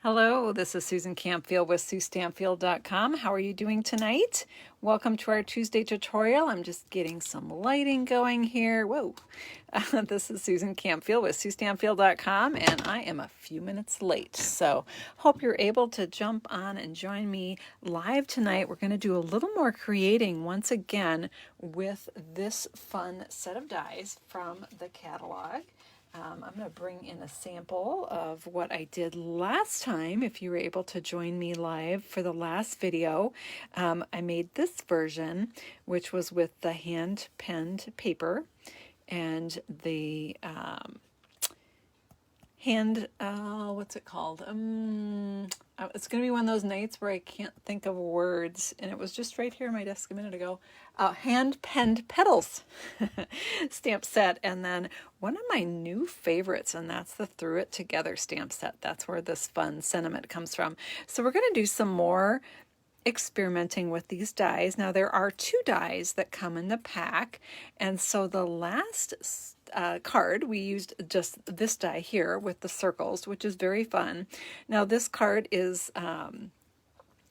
Hello, this is Susan Campfield with SueStampfield.com. How are you doing tonight? Welcome to our Tuesday tutorial. I'm just getting some lighting going here. Whoa. This is Susan Campfield with SueStampfield.com, and I am a few minutes late. So hope you're able to jump on and join me live tonight. We're going to do a little more creating once again with this fun set of dies from the catalog. I'm going to bring in a sample of what I did last time. If you were able to join me live for the last video, I made this version, which was with the hand-penned paper and the what's it called? It's going to be one of those nights where I can't think of words, and it was just right here on my desk a minute ago. Hand-penned petals stamp set, and then one of my new favorites, and that's the Threw It Together stamp set. That's where this fun sentiment comes from. So we're going to do some more experimenting with these dies. Now there are two dies that come in the pack, and so the last card we used just this die here with the circles, which is very fun. Now this card is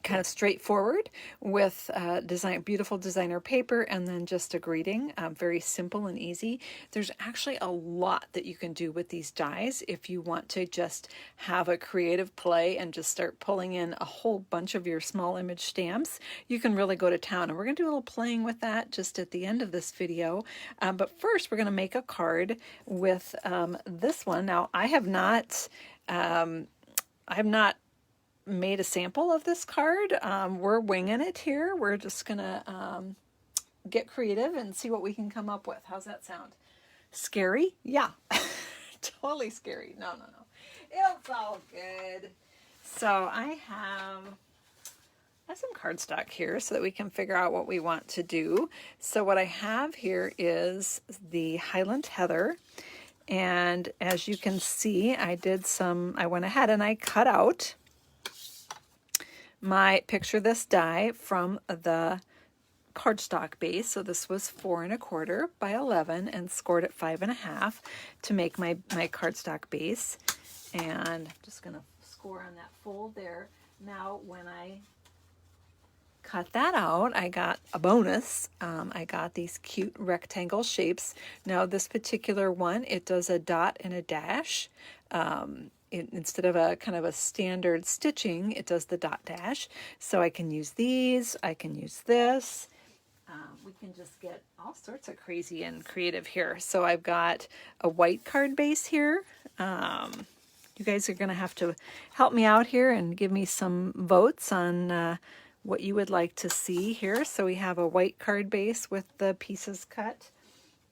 kind of straightforward with beautiful designer paper and then just a greeting, very simple and easy. There's actually a lot that you can do with these dies if you want to just have a creative play and just start pulling in a whole bunch of your small image stamps. You can really go to town, and we're going to do a little playing with that just at the end of this video. But first we're going to make a card with this one. Now I have not made a sample of this card. We're winging it here. We're just gonna get creative and see what we can come up with. How's that sound? Scary? Yeah. Totally scary. No. It's all good. So I have some cardstock here so that we can figure out what we want to do. So what I have here is the Highland Heather. And as you can see, I went ahead and I cut out my Picture This die from the cardstock base. So this was 4 1/4 by 11 and scored at 5 1/2 to make my cardstock base. And I'm just going to score on that fold there. Now when I cut that out, I got a bonus. I got these cute rectangle shapes. Now this particular one, it does a dot and a dash. Instead of a kind of a standard stitching, it does the dot dash. So I can use these, I can use this. We can just get all sorts of crazy and creative here. So I've got a white card base here. You guys are going to have to help me out here and give me some votes on what you would like to see here. So we have a white card base with the pieces cut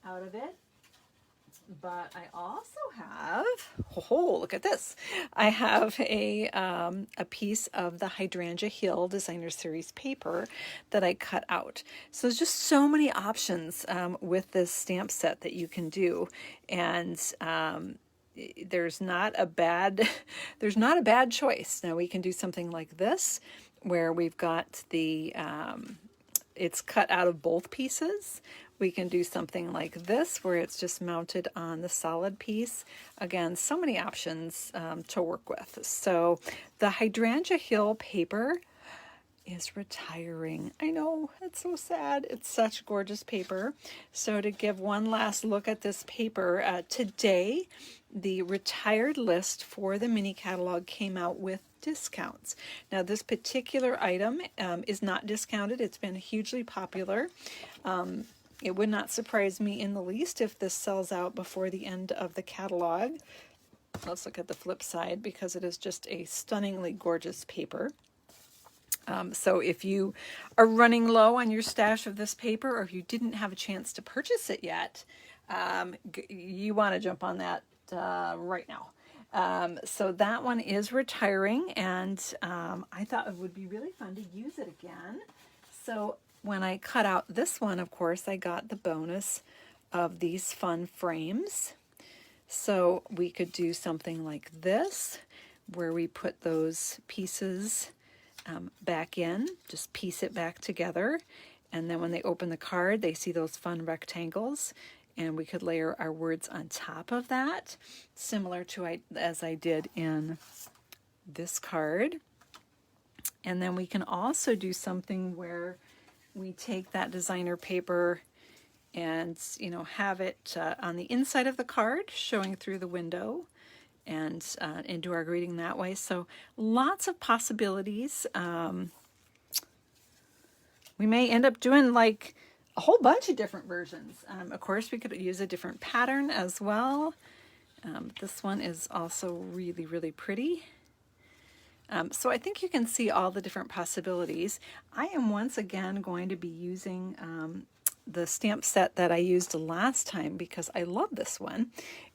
out of it. But I also have, look at this. I have a piece of the Hydrangea Hill Designer Series paper that I cut out. So there's just so many options with this stamp set that you can do. And there's not a bad choice. Now we can do something like this where we've got the, it's cut out of both pieces. We can do something like this where it's just mounted on the solid piece. Again, so many options to work with. So the Hydrangea Hill paper is retiring. I know, it's so sad. It's such gorgeous paper. So to give one last look at this paper, today the retired list for the mini catalog came out with discounts. Now this particular item is not discounted. It's been hugely popular. It would not surprise me in the least if this sells out before the end of the catalog. Let's look at the flip side because it is just a stunningly gorgeous paper. So if you are running low on your stash of this paper, or if you didn't have a chance to purchase it yet, you want to jump on that right now. So that one is retiring, and I thought it would be really fun to use it again. So when I cut out this one, of course, I got the bonus of these fun frames. So we could do something like this, where we put those pieces back in, just piece it back together, and then when they open the card, they see those fun rectangles, and we could layer our words on top of that, similar to as I did in this card. And then we can also do something where we take that designer paper and, you know, have it on the inside of the card showing through the window, and do our greeting that way. So lots of possibilities. We may end up doing like a whole bunch of different versions. Of course, we could use a different pattern as well. This one is also really, really pretty. So I think you can see all the different possibilities. I am once again going to be using the stamp set that I used last time because I love this one.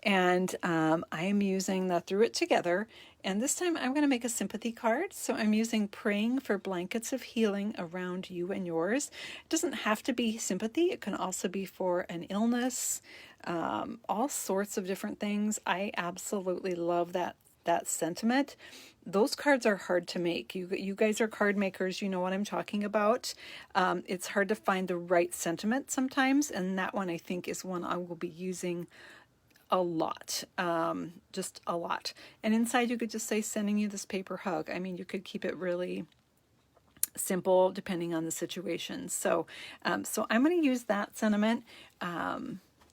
And I am using the Through It Together. And this time I'm going to make a sympathy card. So I'm using Praying for Blankets of Healing Around You and Yours. It doesn't have to be sympathy. It can also be for an illness, all sorts of different things. I absolutely love that sentiment. Those cards are hard to make. You guys are card makers, you know what I'm talking about. It's hard to find the right sentiment sometimes, and that one I think is one I will be using a lot, just a lot. And inside you could just say, sending you this paper hug. I mean, you could keep it really simple depending on the situation. So so I'm going to use that sentiment.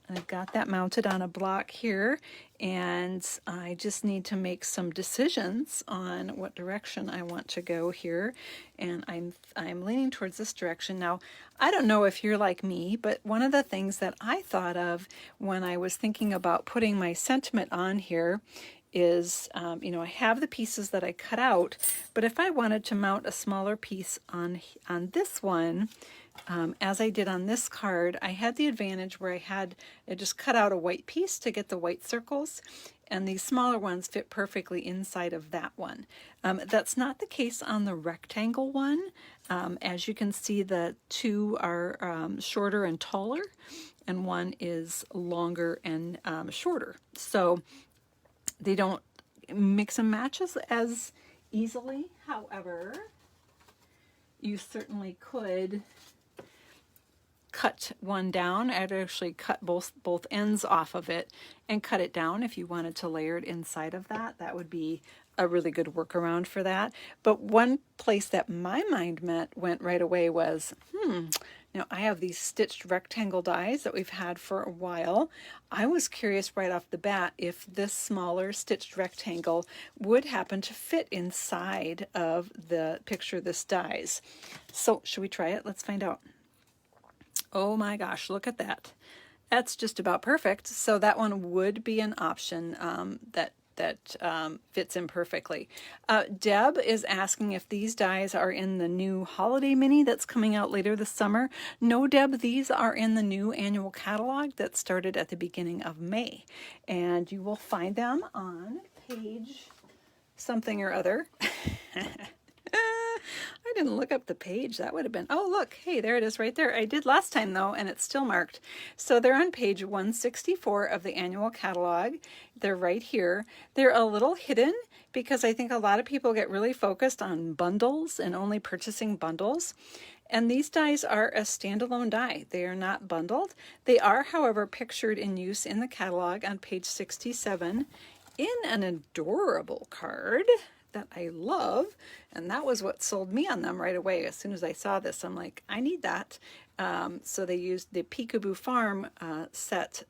And I've got that mounted on a block here, and I just need to make some decisions on what direction I want to go here, and I'm leaning towards this direction. Now, I don't know if you're like me, but one of the things that I thought of when I was thinking about putting my sentiment on here is, you know, I have the pieces that I cut out, but if I wanted to mount a smaller piece on this one, as I did on this card, I had the advantage where I just cut out a white piece to get the white circles, and these smaller ones fit perfectly inside of that one. That's not the case on the rectangle one. As you can see, the two are shorter and taller, and one is longer and shorter. So they don't mix and match as easily. However, you certainly could cut one down. I'd actually cut both ends off of it and cut it down if you wanted to layer it inside of that. That would be a really good workaround for that. But one place that my mind went right away was, now I have these stitched rectangle dies that we've had for a while. I was curious right off the bat if this smaller stitched rectangle would happen to fit inside of the picture this dies. So should we try it? Let's find out. Oh my gosh, look at that. That's just about perfect. So that one would be an option that fits in perfectly. Deb is asking if these dies are in the new holiday mini that's coming out later this summer. No, Deb, these are in the new annual catalog that started at the beginning of May. And you will find them on page something or other. I didn't look up the page. That would have been, oh look, hey, there it is right there. I did last time though, and it's still marked. So they're on page 164 of the annual catalog. They're right here. They're a little hidden because I think a lot of people get really focused on bundles and only purchasing bundles. And these dies are a standalone die. They are not bundled. They are, however, pictured in use in the catalog on page 67 in an adorable card that I love, and that was what sold me on them right away. As soon as I saw this, I'm like, I need that. So they used the Peekaboo Farm set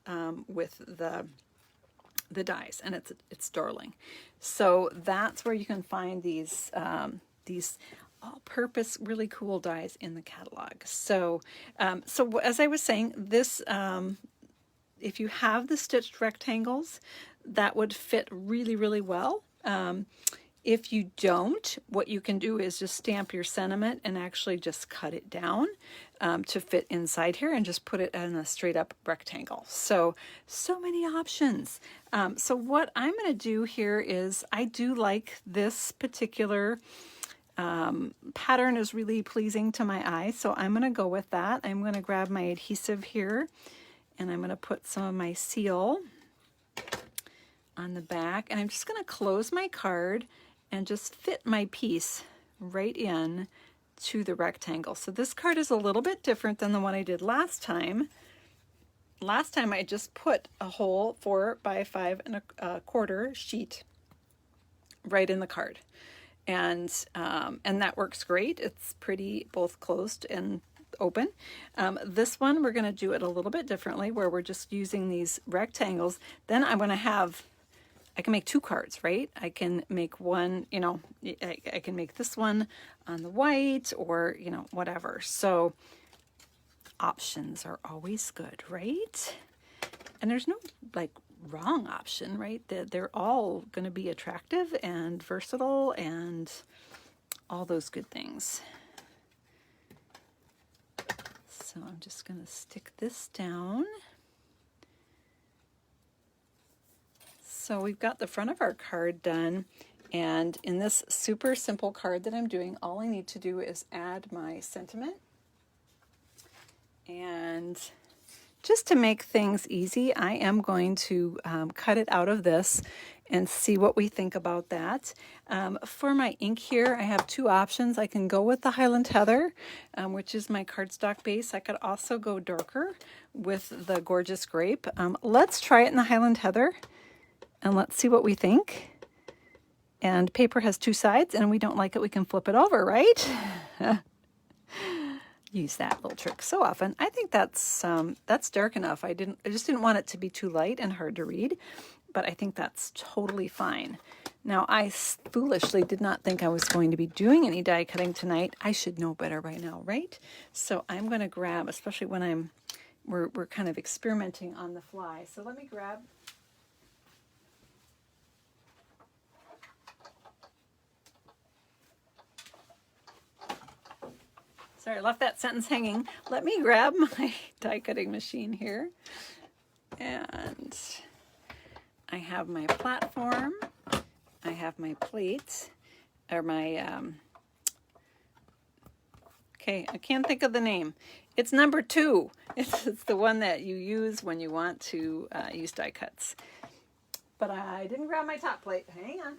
with the dies, and it's darling. So that's where you can find these all-purpose, really cool dies in the catalog. So so as I was saying, this if you have the stitched rectangles, that would fit really, really well. If you don't, what you can do is just stamp your sentiment and actually just cut it down to fit inside here and just put it in a straight up rectangle. So many options. So what I'm going to do here is, I do like this particular pattern is really pleasing to my eye. So I'm going to go with that. I'm going to grab my adhesive here, and I'm going to put some of my seal on the back, and I'm just going to close my card and just fit my piece right in to the rectangle. So this card is a little bit different than the one I did last time. Last time I just put a whole 4 by 5 1/4 sheet right in the card. And that works great. It's pretty both closed and open. This one, we're going to do it a little bit differently, where we're just using these rectangles. Then I'm going to have, I can make two cards, right? I can make one, you know, I can make this one on the white, or, you know, whatever. So options are always good, right? And there's no like wrong option, right? They're all going to be attractive and versatile and all those good things. So I'm just going to stick this down. So we've got the front of our card done, and in this super simple card that I'm doing, all I need to do is add my sentiment. And just to make things easy, I am going to cut it out of this and see what we think about that. For my ink here, I have two options. I can go with the Highland Heather, which is my cardstock base. I could also go darker with the Gorgeous Grape. Let's try it in the Highland Heather, and let's see what we think. And paper has two sides, and we don't like it, we can flip it over, right? Use that little trick so often. I think that's dark enough. I just didn't want it to be too light and hard to read, but I think that's totally fine. Now, I foolishly did not think I was going to be doing any die cutting tonight. I should know better by now, right? So I'm going to grab, especially when we're kind of experimenting on the fly. So let me grab. Sorry, I left that sentence hanging. Let me grab my die cutting machine here. And I have my platform. I have my plate, or my, okay, I can't think of the name. It's number 2. It's the one that you use when you want to use die cuts. But I didn't grab my top plate. Hang on.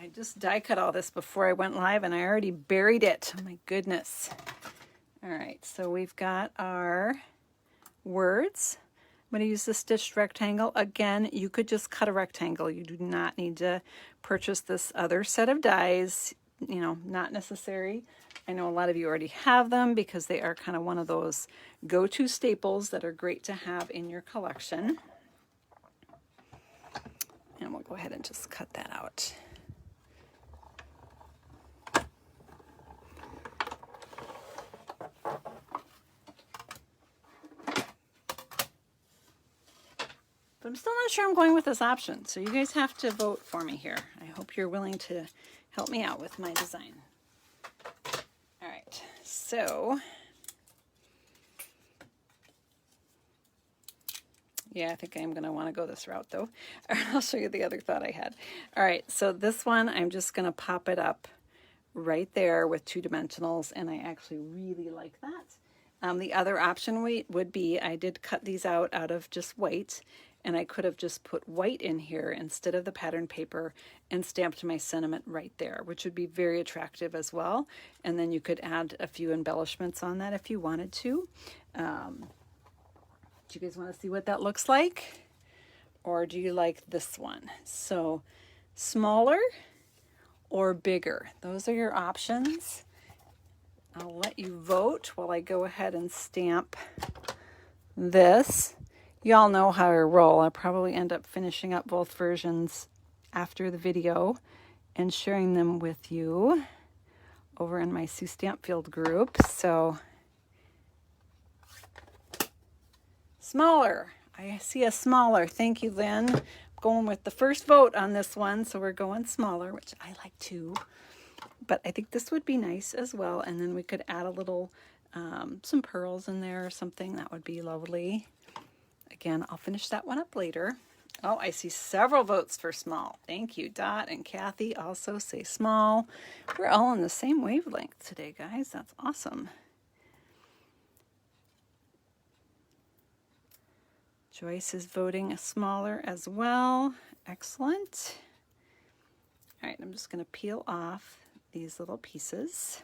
I just die cut all this before I went live, and I already buried it. Oh my goodness. All right, so we've got our words. I'm going to use the stitched rectangle. Again, you could just cut a rectangle. You do not need to purchase this other set of dies. You know, not necessary. I know a lot of you already have them because they are kind of one of those go-to staples that are great to have in your collection. And we'll go ahead and just cut that out. But I'm still not sure I'm going with this option, so you guys have to vote for me here. I hope you're willing to help me out with my design. All right, so yeah, I think I'm going to want to go this route though. I'll show you the other thought I had. All right, so this one, I'm just going to pop it up right there with 2 dimensionals, and I actually really like that. The other option would be, I did cut these out of just white, and I could have just put white in here instead of the pattern paper and stamped my sentiment right there, which would be very attractive as well. And then you could add a few embellishments on that if you wanted to. Do you guys want to see what that looks like? Or do you like this one? So smaller or bigger? Those are your options. I'll let you vote while I go ahead and stamp this. Y'all know how I roll. I'll probably end up finishing up both versions after the video and sharing them with you over in my Sue Stampfield group. So smaller. I see a smaller. Thank you, Lynn. I'm going with the first vote on this one, so we're going smaller, which I like too. But I think this would be nice as well. And then we could add a little, some pearls in there or something. That would be lovely. Again, I'll finish that one up later. Oh, I see several votes for small. Thank you. Dot and Kathy also say small. We're all on the same wavelength today, guys. That's awesome. Joyce is voting smaller as well. Excellent. All right, I'm just going to peel off these little pieces.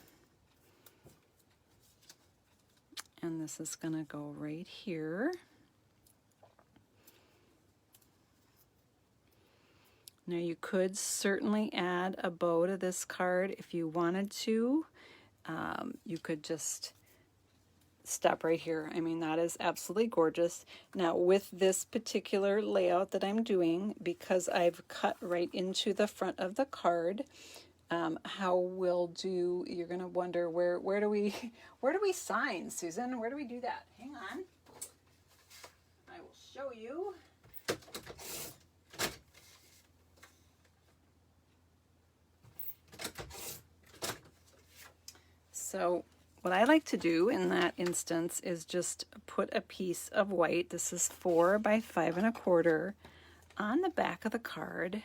And this is going to go right here. Now you could certainly add a bow to this card if you wanted to. You could just stop right here. I mean, that is absolutely gorgeous. Now with this particular layout that I'm doing, because I've cut right into the front of the card, how we'll do, you're gonna wonder where do we sign, Susan? Where do we do that? Hang on. I will show you. So what I like to do in that instance is just put a piece of white, this is 4 by 5 1/4, on the back of the card.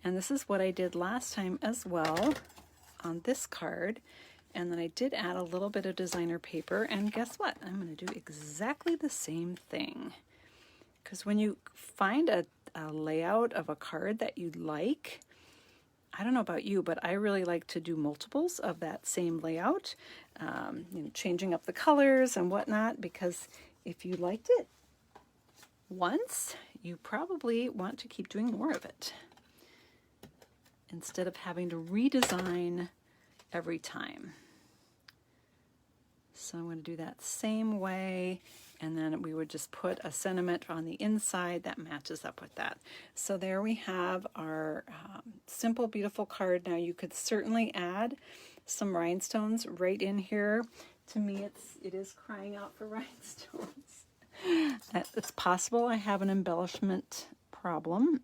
And this is what I did last time as well on this card. And then I did add a little bit of designer paper, and guess what? I'm going to do exactly the same thing. Because when you find a layout of a card that you like, I don't know about you, but I really like to do multiples of that same layout, changing up the colors and whatnot, because if you liked it once, you probably want to keep doing more of it instead of having to redesign every time. So I'm going to do that same way, and then we would just put a sentiment on the inside that matches up with that. So there we have our simple, beautiful card. Now you could certainly add some rhinestones right in here. To me, it is crying out for rhinestones. It's possible I have an embellishment problem.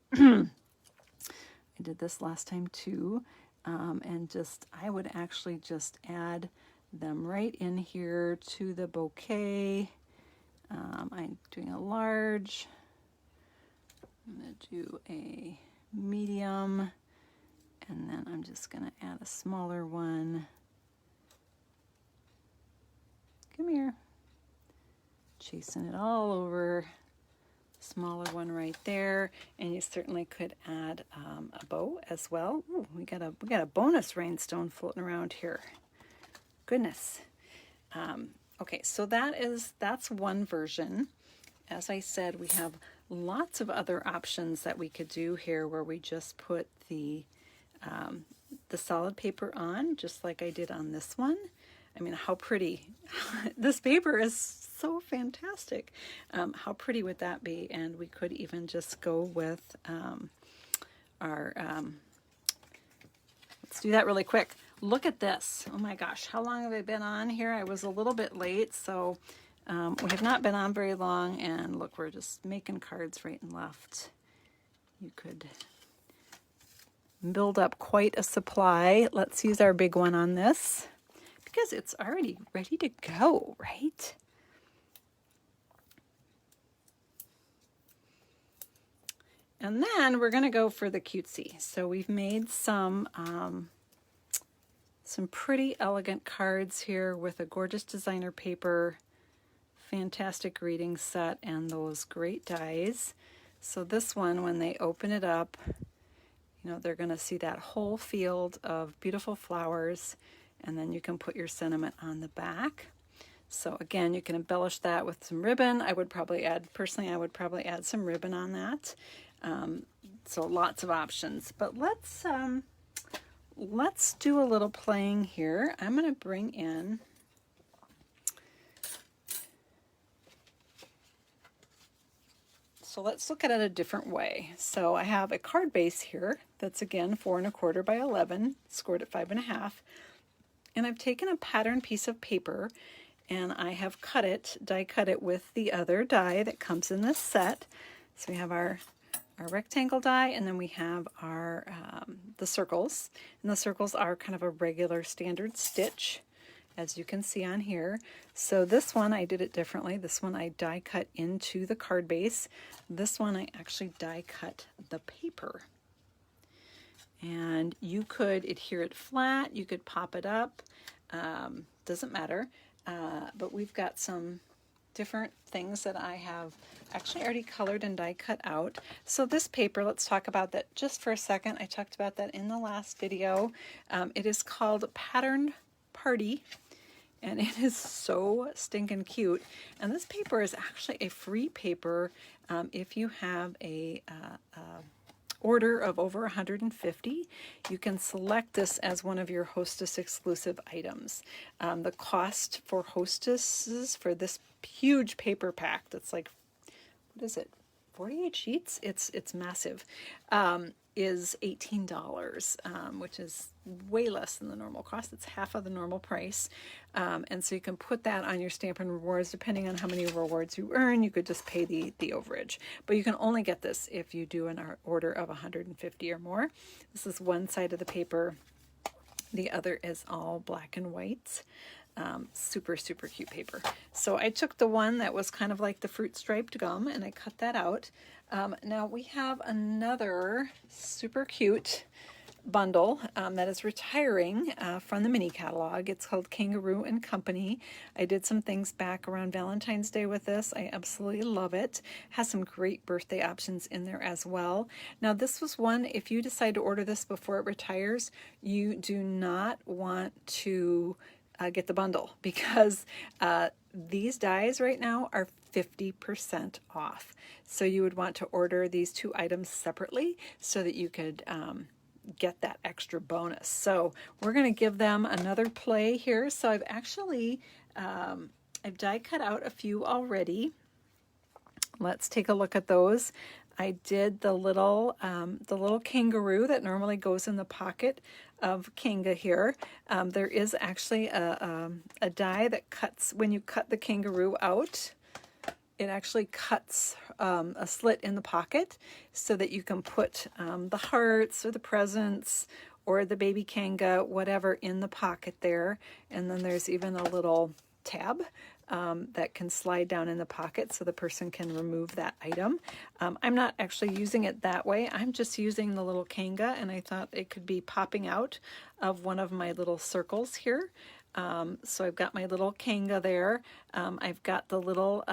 I did this last time too, and I would actually just add them right in here to the bouquet. I'm doing a large, I'm going to do a medium, and then I'm just going to add a smaller one. Come here. Chasing it all over. Smaller one right there, and you certainly could add a bow as well. Ooh, we got a bonus rhinestone floating around here. Goodness. Okay, so that's one version. As I said, we have lots of other options that we could do here, where we just put the solid paper on, just like I did on this one. I mean, how pretty. This paper is so fantastic. How pretty would that be? And we could even just go with our, let's do that really quick. Look at this. Oh my gosh, how long have I been on here? I was a little bit late, so we have not been on very long, and look, we're just making cards right and left. You could build up quite a supply. Let's use our big one on this, because it's already ready to go, right? And then we're going to go for the cutesy. So we've made some pretty elegant cards here with a gorgeous designer paper, fantastic reading set, and those great dies. So this one, when they open it up, they're going to see that whole field of beautiful flowers, and then you can put your sentiment on the back. So again, you can embellish that with some ribbon. I would probably add some ribbon on that. So lots of options, but let's do a little playing here. I'm going to bring in So let's look at it a different way. So I have a card base here that's again 4 1/4 by 11, scored at 5 1/2. And I've taken a pattern piece of paper and I have die cut it with the other die that comes in this set. So we have our rectangle die, and then we have our the circles. And the circles are kind of a regular standard stitch, as you can see on here. So this one I did it differently. This one I die cut into the card base. This one I actually die cut the paper. And you could adhere it flat, you could pop it up, doesn't matter. But we've got some different things that I have actually already colored and die cut out. So this paper, let's talk about that just for a second. I talked about that in the last video. It is called Pattern Party, and it is so stinking cute. And this paper is actually a free paper if you have a order of over 150, you can select this as one of your Hostess exclusive items. The cost for Hostesses for this huge paper pack that's like, what is it, 48 sheets? It's massive. Is $18, which is way less than the normal cost. It's half of the normal price. And so you can put that on your Stampin' Rewards. Depending on how many rewards you earn, you could just pay the overage. But you can only get this if you do an order of 150 or more. This is one side of the paper. The other is all black and white. Super, super cute paper. So I took the one that was kind of like the fruit striped gum and I cut that out. Now we have another super cute bundle that is retiring from the mini catalog. It's called Kangaroo and Company. I did some things back around Valentine's Day with this. I absolutely love it. Has some great birthday options in there as well. Now this was one, if you decide to order this before it retires, you do not want to get the bundle because these dies right now are 50% off. So you would want to order these two items separately so that you could get that extra bonus. So we're going to give them another play here. So I've actually, I've die cut out a few already. Let's take a look at those. I did the little kangaroo that normally goes in the pocket of Kanga here. There is actually a die that cuts, when you cut the kangaroo out, it actually cuts a slit in the pocket so that you can put the hearts or the presents or the baby Kanga, whatever, in the pocket there. And then there's even a little tab that can slide down in the pocket so the person can remove that item. I'm not actually using it that way. I'm just using the little Kanga, and I thought it could be popping out of one of my little circles here. So I've got my little Kanga there. I've got the little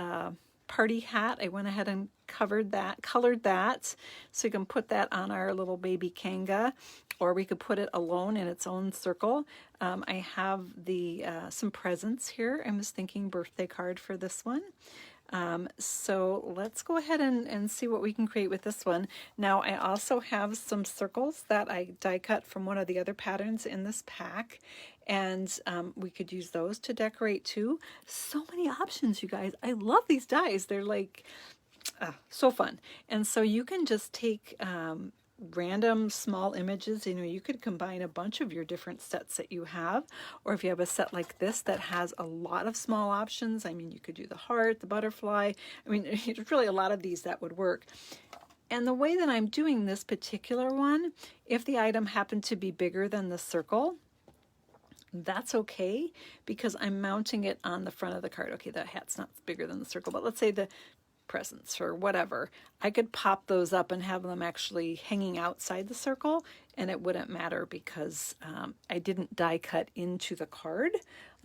party hat. I went ahead and colored that so you can put that on our little baby Kanga, or we could put it alone in its own circle. I have the some presents here. I was thinking birthday card for this one. So let's go ahead and see what we can create with this one. Now I also have some circles that I die cut from one of the other patterns in this pack, and we could use those to decorate too. So many options, you guys. I love these dies. They're like so fun. And so you can just take random small images. You know, you could combine a bunch of your different sets that you have, or if you have a set like this that has a lot of small options, I mean, you could do the heart, the butterfly. I mean, there's really a lot of these that would work. And the way that I'm doing this particular one, if the item happened to be bigger than the circle, that's okay, because I'm mounting it on the front of the card. Okay, that hat's not bigger than the circle, but let's say the presents or whatever, I could pop those up and have them actually hanging outside the circle, and it wouldn't matter because I didn't die cut into the card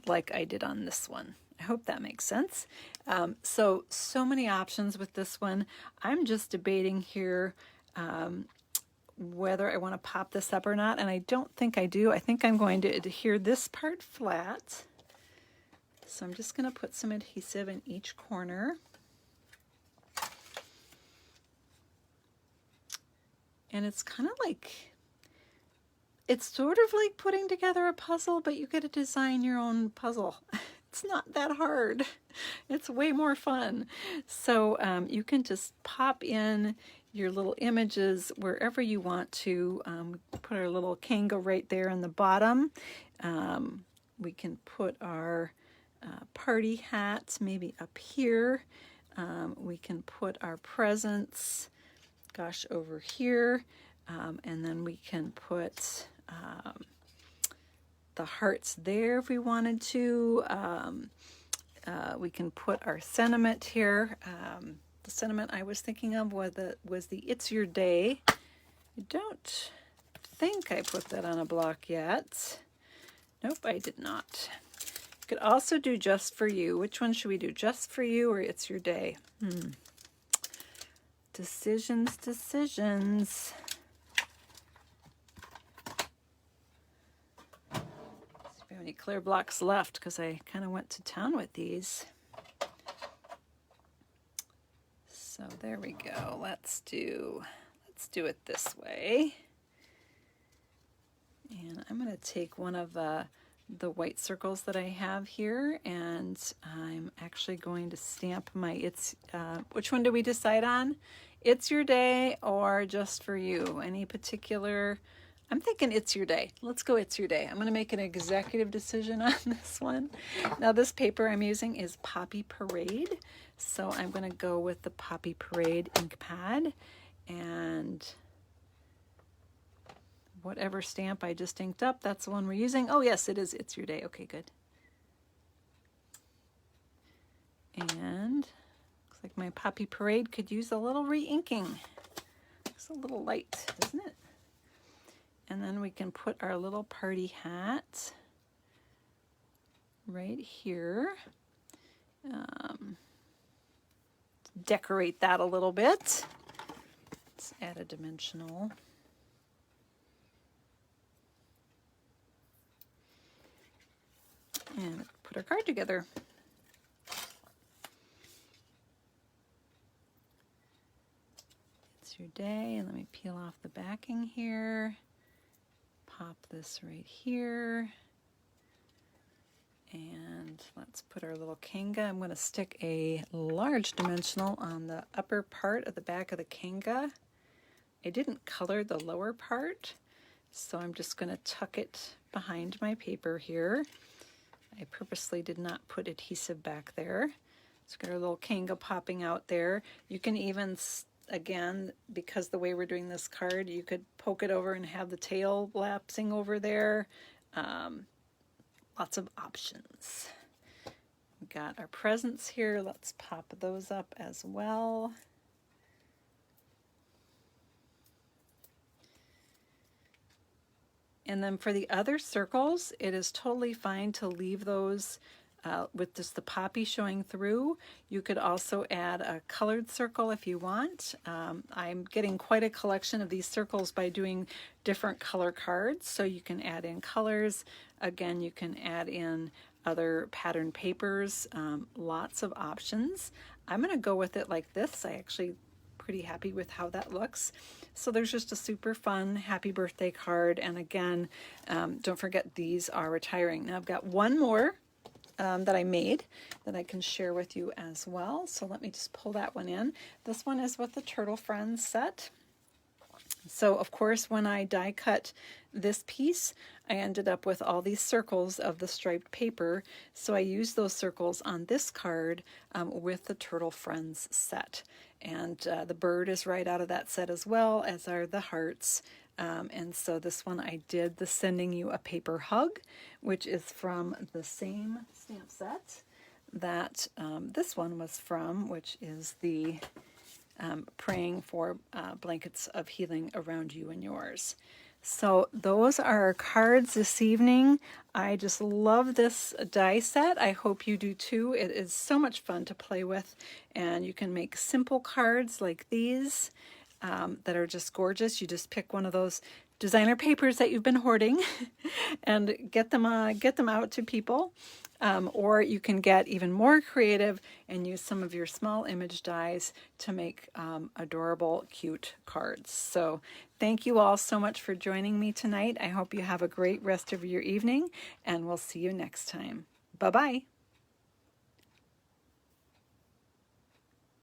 like I did on this one. I hope that makes sense. So many options with this one. I'm just debating here whether I want to pop this up or not, and I don't think I do. I think I'm going to adhere this part flat. So I'm just going to put some adhesive in each corner. And it's kind of like, it's sort of like putting together a puzzle, but you get to design your own puzzle. It's not that hard. It's way more fun. So you can just pop in your little images wherever you want to. Put our little Kanga right there in the bottom. We can put our party hat maybe up here. We can put our presents, gosh, over here, and then we can put the hearts there if we wanted to. We can put our sentiment here. The sentiment I was thinking of was the It's Your Day. I don't think I put that on a block yet. Nope, I did not. You could also do Just For You. Which one should we do? Just For You or It's Your Day? Decisions. See if we have any clear blocks left, because I kind of went to town with these. So there we go. Let's do let's do it this way. And I'm going to take one of the white circles that I have here, and I'm actually going to stamp my which one do we decide on? It's Your Day or Just For You? Any particular? I'm thinking It's Your Day. Let's go It's Your Day. I'm going to make an executive decision on this one. Now this paper I'm using is Poppy Parade, so I'm going to go with the Poppy Parade ink pad, and whatever stamp I just inked up, that's the one we're using. Oh yes, it is It's Your Day. Okay, good. And looks like my Poppy Parade could use a little re-inking. It's a little light, isn't it? And then we can put our little party hat right here. Decorate that a little bit. Let's add a dimensional. And put our card together. It's Your Day. And let me peel off the backing here. Pop this right here. And let's put our little kanga. I'm going to stick a large dimensional on the upper part of the back of the kanga. I didn't color the lower part, so I'm just going to tuck it behind my paper here. I purposely did not put adhesive back there. It's got our little kanga popping out there. You can even, again, because the way we're doing this card, you could poke it over and have the tail lapsing over there. Lots of options. We've got our presents here. Let's pop those up as well. And then for the other circles, it is totally fine to leave those with just the poppy showing through. You could also add a colored circle if you want. I'm getting quite a collection of these circles by doing different color cards, so you can add in colors. Again, you can add in other pattern papers, lots of options. I'm going to go with it like this. I actually pretty happy with how that looks. So there's just a super fun happy birthday card. And again, don't forget these are retiring. Now I've got one more that I made that I can share with you as well. So let me just pull that one in. This one is with the Turtle Friends set. So of course, when I die cut this piece, I ended up with all these circles of the striped paper. So I used those circles on this card with the Turtle Friends set. And the bird is right out of that set as well, as are the hearts. And so this one I did the Sending You a Paper Hug, which is from the same stamp set that this one was from, which is the Praying for Blankets of Healing Around You and Yours. So those are our cards this evening. I just love this die set. I hope you do too. It is so much fun to play with, and you can make simple cards like these that are just gorgeous. You just pick one of those designer papers that you've been hoarding and get them out to people. Or you can get even more creative and use some of your small image dies to make adorable, cute cards. So thank you all so much for joining me tonight. I hope you have a great rest of your evening, and we'll see you next time. Bye-bye.